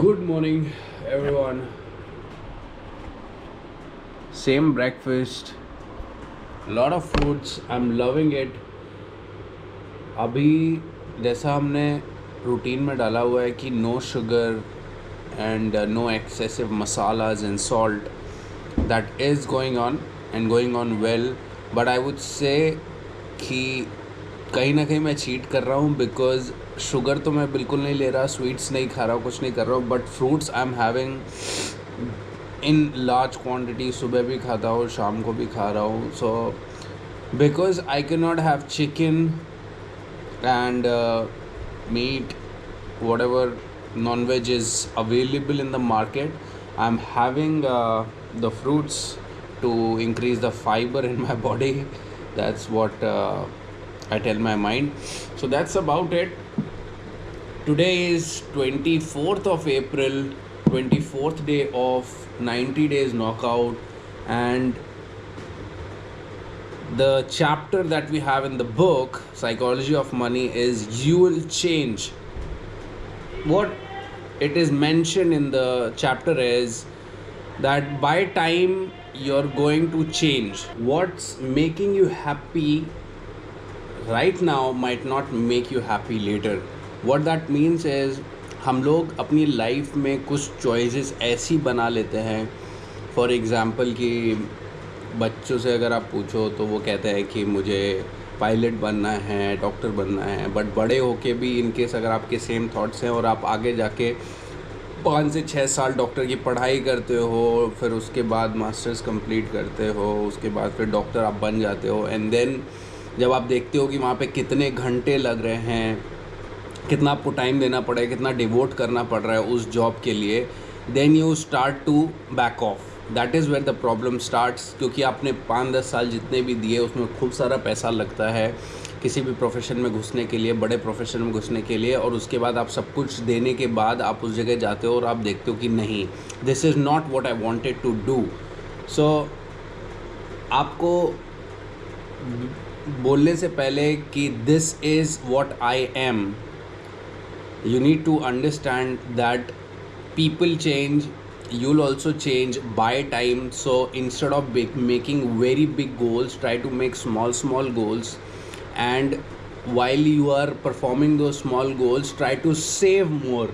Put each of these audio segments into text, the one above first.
Good morning, everyone. Same breakfast, lot of fruits. I'm loving it. अभी जैसा हमने routine में डाला हुआ है कि no sugar and no excessive masalas and salt, that is going on and going on well. But I would say कि कहीं ना कहीं मैं चीट कर रहा हूँ, बिकॉज शुगर तो मैं बिल्कुल नहीं ले रहा, स्वीट्स नहीं खा रहा हूँ, कुछ नहीं कर रहा हूँ, but fruits I am having in large quantity. सुबह भी खाता हूँ, शाम को भी खा रहा हूँ. So because I can not have chicken and meat, whatever non-veg is available in the market, I'm having the fruits to increase the fiber in my body. That's what I tell my mind. So that's about it. Today is 24th of April, 24th day of 90 days knockout, and the chapter that we have in the book Psychology of Money is you will change. What it is mentioned in the chapter is that by time you're going to change, what's making you happy right now might not make you happy later. What that means is हम लोग अपनी life में कुछ choices ऐसी बना लेते हैं. For example कि बच्चों से अगर आप पूछो तो वो कहते हैं कि मुझे पायलट बनना है, डॉक्टर बनना है. बट बड़े होके भी इनकेस अगर आपके सेम थॉट्स हैं और आप आगे जाके 5 से 6 साल डॉक्टर की पढ़ाई करते हो, फिर उसके बाद मास्टर्स कंप्लीट करते हो, उसके बाद फिर डॉक्टर आप बन जाते हो, एंड देन जब आप देखते हो कि वहाँ पे कितने घंटे लग रहे हैं, कितना आपको टाइम देना पड़ा है, कितना डिवोट करना पड़ रहा है उस जॉब के लिए, then you start to back off. That is where the problem starts. क्योंकि आपने 5-10 साल जितने भी दिए उसमें खूब सारा पैसा लगता है किसी भी प्रोफेशन में घुसने के लिए, बड़े प्रोफेशन में घुसने के लिए, और उसके बाद आप सब कुछ देने के बाद आप उस जगह जाते हो और आप देखते हो कि नहीं, this is not what I wanted to do. So आपको बोलने से पहले कि this is what I am, you need to understand that people change, you'll also change by time. So instead of making very big goals, try to make small goals, and while you are performing those small goals, try to save more.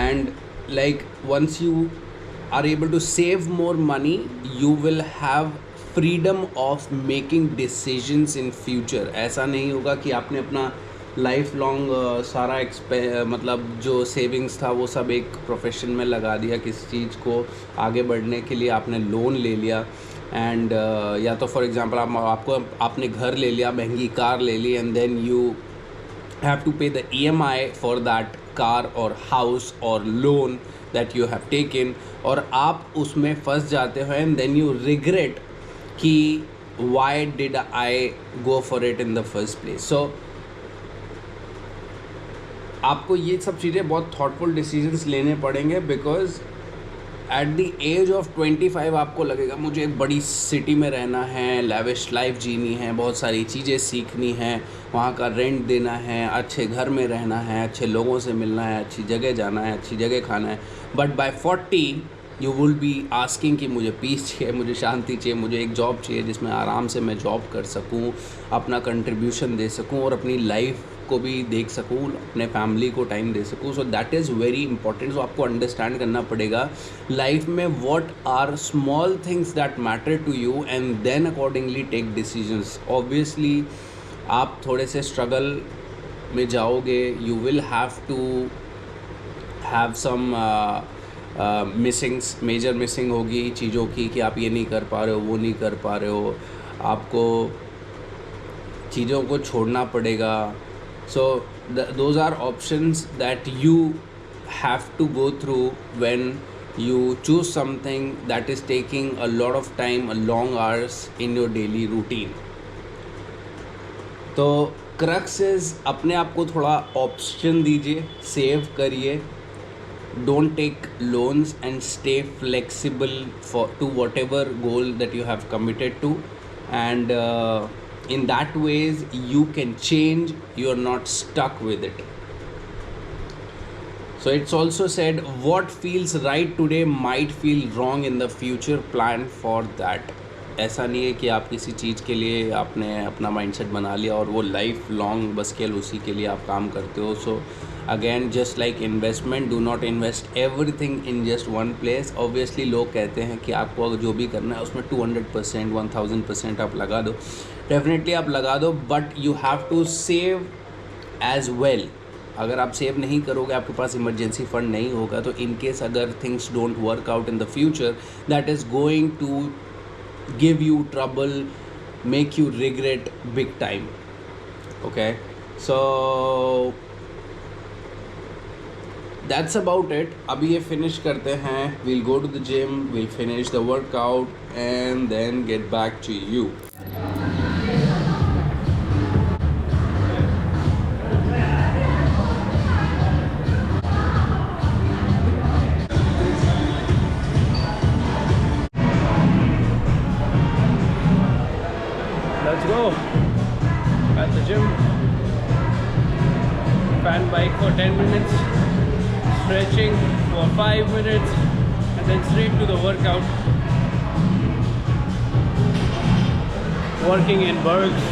And like once you are able to save more money, you will have freedom of making decisions in future. ऐसा नहीं होगा कि आपने अपना life long सारा मतलब जो savings था वो सब एक प्रोफेशन में लगा दिया, किसी चीज़ को आगे बढ़ने के लिए आपने लोन ले लिया, एंड या तो फॉर एग्जांपल आपने घर ले लिया, महंगी कार ले ली, and then you have to pay the EMI for that car और हाउस और loan that you have taken, और आप उसमें फंस जाते हो, एंड देन यू रिग्रेट कि why did I go for it in the first place. So आपको ये सब चीज़ें बहुत थॉटफुल डिसीजंस लेने पड़ेंगे, because at the age of 25 आपको लगेगा मुझे एक बड़ी सिटी में रहना है, लैविश लाइफ जीनी है, बहुत सारी चीज़ें सीखनी है, वहाँ का रेंट देना है, अच्छे घर में रहना है, अच्छे लोगों से मिलना है, अच्छी जगह जाना है, अच्छी जगह खाना है. But by 40 you will be asking कि मुझे पीस चाहिए, मुझे शांति चाहिए, मुझे एक जॉब चाहिए जिसमें आराम से मैं जॉब कर सकूँ, अपना कंट्रीब्यूशन दे सकूँ और अपनी लाइफ को भी देख सकूँ, अपने फैमिली को टाइम दे सकूँ. So that is very important. So आपको अंडरस्टैंड करना पड़ेगा लाइफ में what are small things that matter to you, and then accordingly take decisions. Obviously आप थोड़े से स्ट्रगल में जाओगे, you will have to have some missings, major missing होगी चीज़ों की कि आप ये नहीं कर पा रहे हो, वो नहीं कर पा रहे हो, आपको चीज़ों को छोड़ना पड़ेगा. So those are options that you have to go through when you choose something that is taking a lot of time, a long hours in your daily routine. तो क्रक्स इज अपने आप को थोड़ा ऑप्शन दीजिए, save करिए, don't take loans and stay flexible to whatever goal that you have committed to, and in that ways you can change, you are not stuck with it. So it's also said what feels right today might feel wrong in the future. Plan for that. ऐसा नहीं है कि आप किसी चीज़ के लिए आपने अपना माइंडसेट बना लिया और वो लाइफ लॉन्ग बस केवल उसी के लिए आप काम करते हो. So again just like investment, do not invest everything in just one place. Obviously लोग कहते हैं कि आपको जो भी करना है उसमें 200%, 1000% आप लगा दो. डेफिनेटली आप लगा दो, but you have to save as well. अगर आप सेव नहीं करोगे, आपके पास इमरजेंसी फंड नहीं होगा, तो इन केस अगर things don't work out in the future, that is going to give you trouble, make you regret big time. Okay, so that's about it. अभी ये finish करते हैं. We'll go to the gym, we'll finish the workout and then get back to you. Let's go. At the gym, fan bike for 10 minutes, stretching for 5 minutes, and then straight to the workout. Working in Bergs.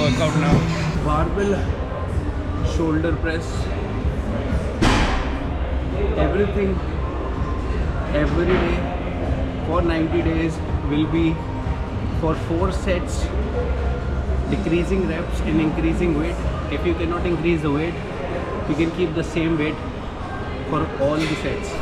Workout now. Barbell shoulder press, everything every day for 90 days will be for 4 sets, decreasing reps and increasing weight. If you cannot increase the weight, you can keep the same weight for all the sets.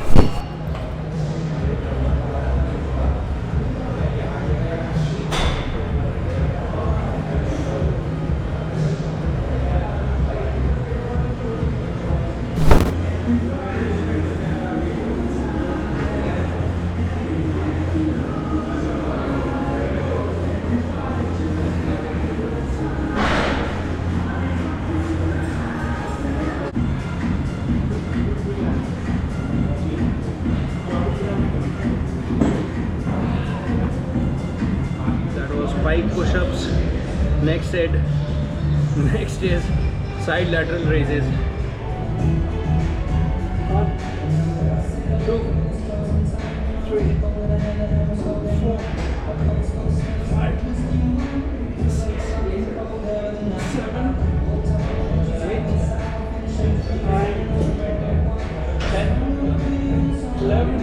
Pike push-ups. Next is side lateral raises. 1, 2, 3, 4, 5, 6, 7, 8, 9, 10, 11.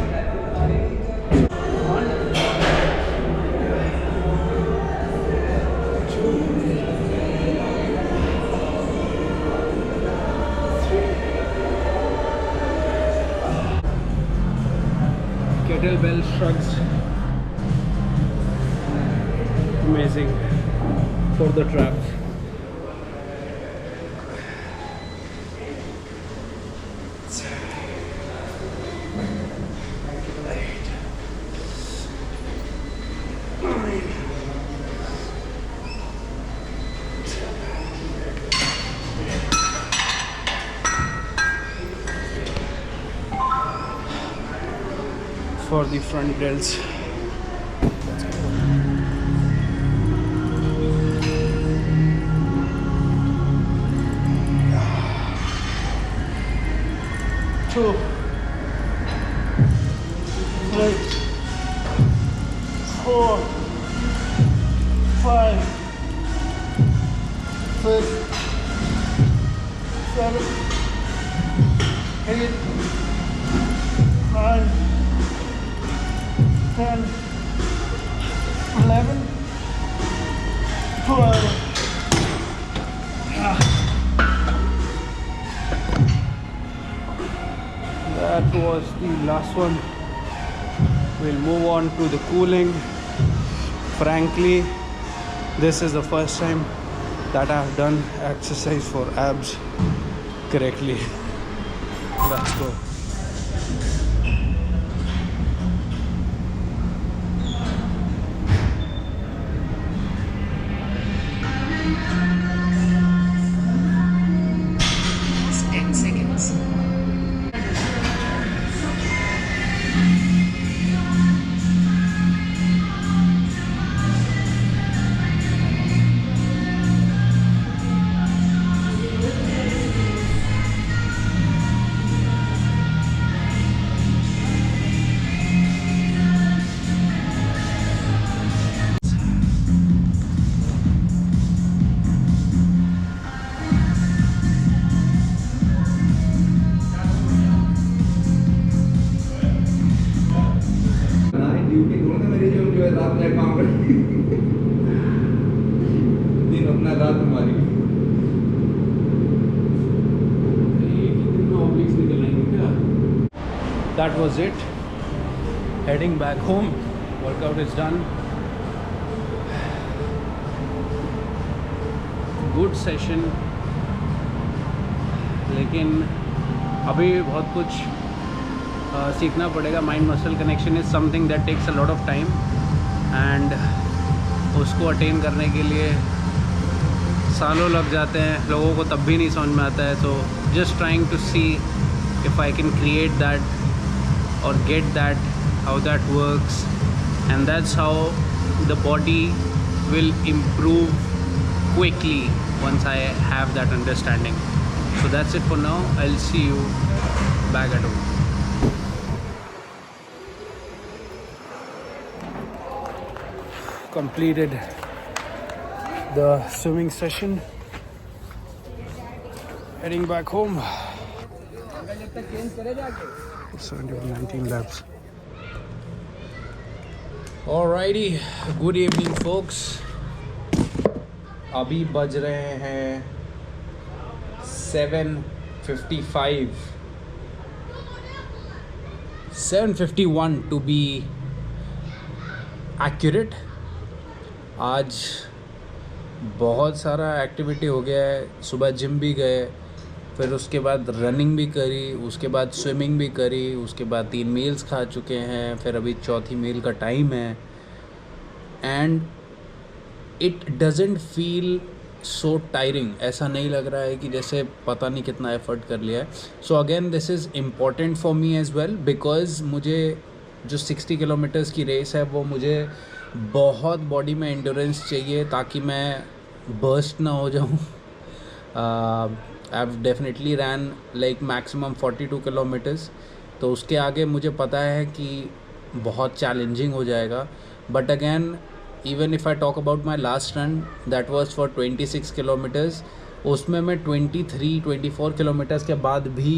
Kettlebell shrugs, amazing for the traps. For the front delts. Two, 3, 4, 5, 6, 7, 8, 9, 10, 11, 12. That was the last one. We'll move on to the cooling. Frankly, this is the first time that I've done exercise for abs correctly. Let's go. That was it. Heading back home. Workout is done. Good session. लेकिन अभी बहुत कुछ सीखना पड़ेगा. Mind muscle connection is something that takes a lot of time and उसको attain करने के लिए सालों लग जाते हैं. लोगों को तब भी नहीं समझ में आता है. तो just trying to see if I can create that or get that, how that works, and that's how the body will improve quickly once I have that understanding. So that's it for now. I'll see you back at home. Completed the swimming session. Heading back home. 19 laps. Alrighty, good evening folks. अभी बज रहे हैं 7:55, 7:51 to be accurate. आज बहुत सारा activity हो गया है. सुबह जिम भी गए, फिर उसके बाद रनिंग भी करी, उसके बाद स्विमिंग भी करी, उसके बाद 3 मील्स खा चुके हैं, फिर अभी चौथी मील का टाइम है. And it doesn't feel so tiring. ऐसा नहीं लग रहा है कि जैसे पता नहीं कितना एफर्ट कर लिया है. So again this is important for me as well, because मुझे जो 60 किलोमीटर्स की रेस है वो मुझे बहुत बॉडी में एंड्योरेंस चाहिए ताकि मैं बर्स्ट ना हो जाऊँ. I've definitely ran like maximum 42 kilometers. तो उसके आगे मुझे पता है कि बहुत चैलेंजिंग हो जाएगा. But again even if I talk about my last run that was for 26 kilometres, उसमें मैं 23-24 किलोमीटर्स के बाद भी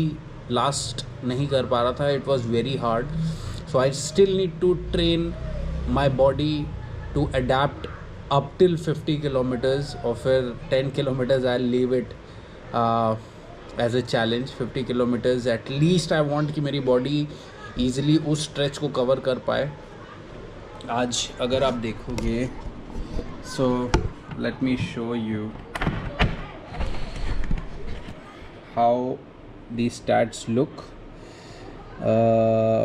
लास्ट नहीं कर पा रहा था. It was very hard. So I still need to train my body to adapt up till 50 kilometres और फिर 10 kilometres I leave it as a challenge. 50 kilometres at least I want कि मेरी बॉडी ईज़िली उस stretch को cover कर पाए. आज अगर आप देखोगे, so let me show you how the stats look.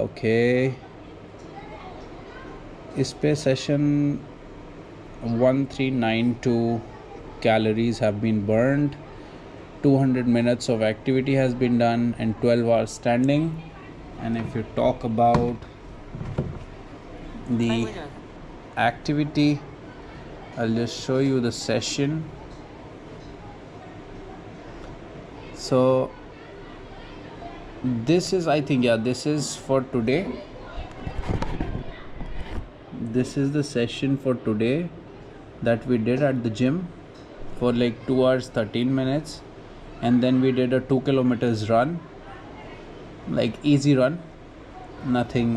Okay, इस पे session 1392 calories have been burned, 200 minutes of activity has been done and 12 hours standing. And if you talk about the activity, I'll just show you the session. So this is, I think, yeah, this is for today. This is the session for today that we did at the gym for like 2 hours 13 minutes, and then we did a 2 kilometers run, like easy run, nothing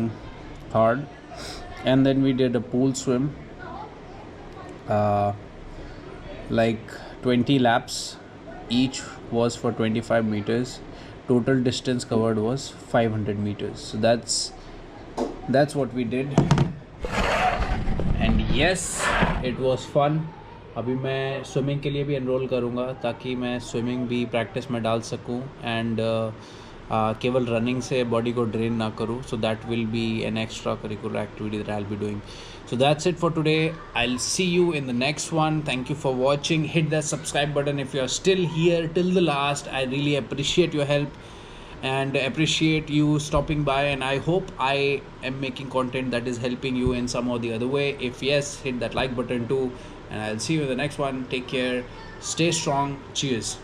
hard, and then we did a pool swim uh, like 20 laps. Each was for 25 meters. Total distance covered was 500 meters. So that's what we did. And yes, it was fun. अभी मैं swimming के लिए भी enrol करूँगा ताकि मैं swimming भी practice में डाल सकूँ एंड केवल रनिंग से बॉडी को ड्रेन ना करूँ. So that will be an extra curricular activity that I will be doing. So that's it for today. I'll see you in the next one. Thank you for watching. Hit that subscribe button if you're still here till the last. I really appreciate your help and appreciate you stopping by, and I hope I am making content that is helping you in some or the other way. If yes, hit that like button too, and I'll see you in the next one. Take care. Stay strong. Cheers.